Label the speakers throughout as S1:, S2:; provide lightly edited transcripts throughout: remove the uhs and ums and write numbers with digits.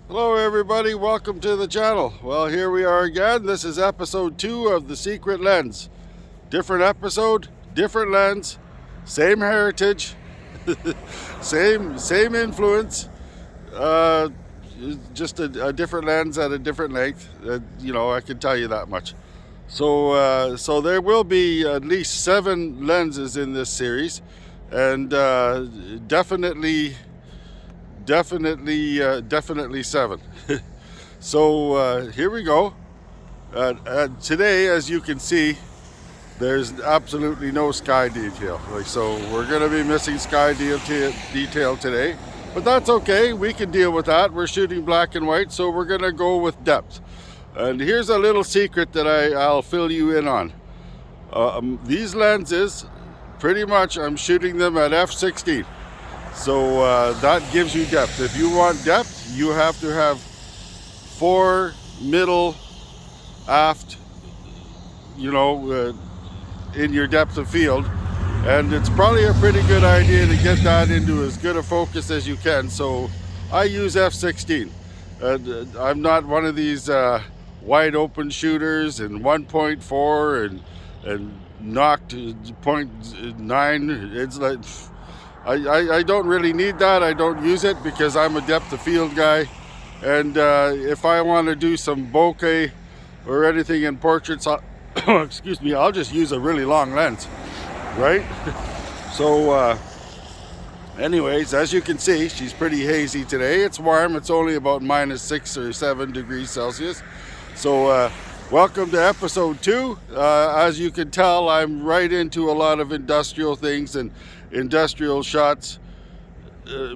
S1: Hello everybody, welcome to the channel. Well, here we are again. This is episode 2 of The Secret Lens. Different episode, different lens, same heritage, same influence, uh, just a different lens at a different length. I can tell you that much. So there will be at least 7 lenses in this series, and definitely 7. So here we go. Today, as you can see, there's absolutely no sky detail. So we're going to be missing sky detail today, but that's okay. We can deal with that. We're shooting black and white, so we're going to go with depth. And here's a little secret that I'll fill you in on. These lenses, pretty much, I'm shooting them at f/16. So that gives you depth. If you want depth, you have to have 4 middle, aft, in your depth of field. And it's probably a pretty good idea to get that into as good a focus as you can. So I use f/16. I'm not one of these wide open shooters and 1.4 and knocked 0.9. It's like, I don't really need that. I don't use it because I'm a depth of field guy. And if I want to do some bokeh or anything in portraits, excuse me, I'll just use a really long lens, right? So anyways, as you can see, she's pretty hazy today. It's warm. It's only about -6 or 7 degrees Celsius. So welcome to episode 2. As you can tell, I'm right into a lot of industrial things and industrial shots,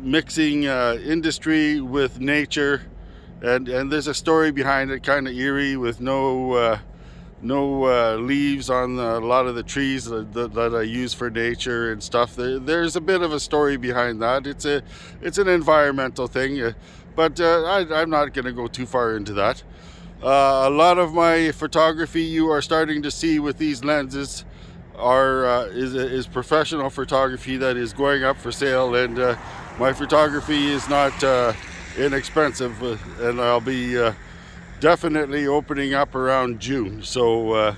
S1: mixing industry with nature, and there's a story behind it, kind of eerie, with no leaves on a lot of the trees that I use for nature and stuff. There's a bit of a story behind that. It's an environmental thing, but I'm not going to go too far into that. A lot of my photography you are starting to see with these lenses is professional photography that is going up for sale, and my photography is not inexpensive, and I'll be definitely opening up around June. So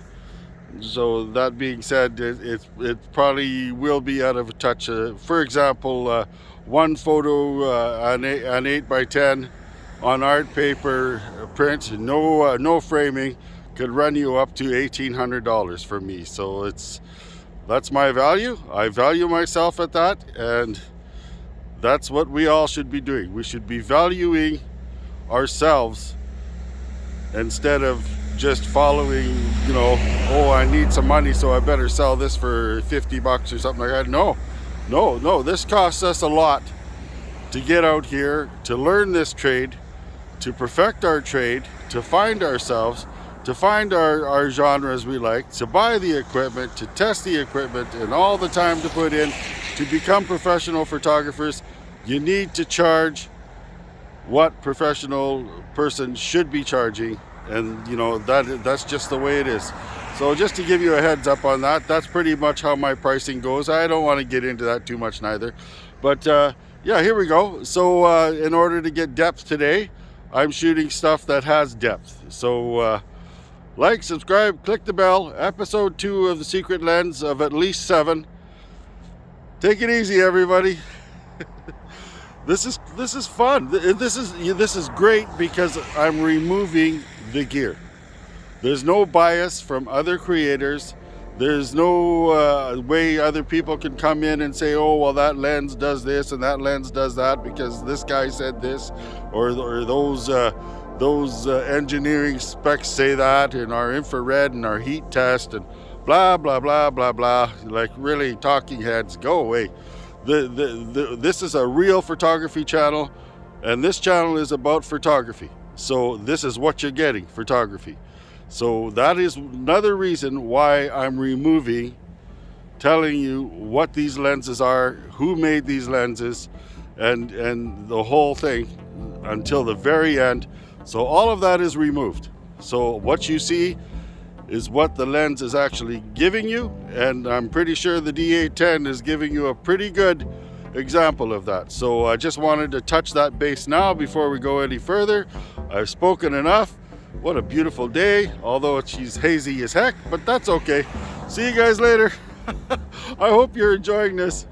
S1: that being said, it probably will be out of touch. For example, one photo, an 8x10 on art paper print, no framing, could run you up to $1,800 for me. So that's my value. I value myself at that, and that's what we all should be doing. We should be valuing ourselves instead of just following, oh, I need some money, so I better sell this for $50 or something like that. No, this costs us a lot to get out here, to learn this trade, to perfect our trade, to find ourselves, to find our genres we like, to buy the equipment, to test the equipment, and all the time to put in to become professional photographers. You need to charge what professional person should be charging, and that's just the way it is. So just to give you a heads up on that, that's pretty much how my pricing goes. I don't want to get into that too much neither, but yeah, here we go. So in order to get depth today, I'm shooting stuff that has depth. So like, subscribe, click the bell. Episode 2 of The Secret Lens of at least 7. Take it easy, everybody. This is fun. This is great because I'm removing the gear. There's no bias from other creators. There's no way other people can come in and say, oh, well, that lens does this and that lens does that because this guy said this, or those engineering specs say that, and our infrared and our heat test and blah, blah, blah, blah, blah. Like, really, talking heads, go away. This is a real photography channel, and this channel is about photography. So this is what you're getting, photography. So that is another reason why I'm removing, telling you what these lenses are, who made these lenses, and the whole thing until the very end. So all of that is removed. So what you see is what the lens is actually giving you, and I'm pretty sure the D810 is giving you a pretty good example of that. So I just wanted to touch that base now before we go any further. I've spoken enough. What a beautiful day, although she's hazy as heck, but that's okay. See you guys later. I hope you're enjoying this.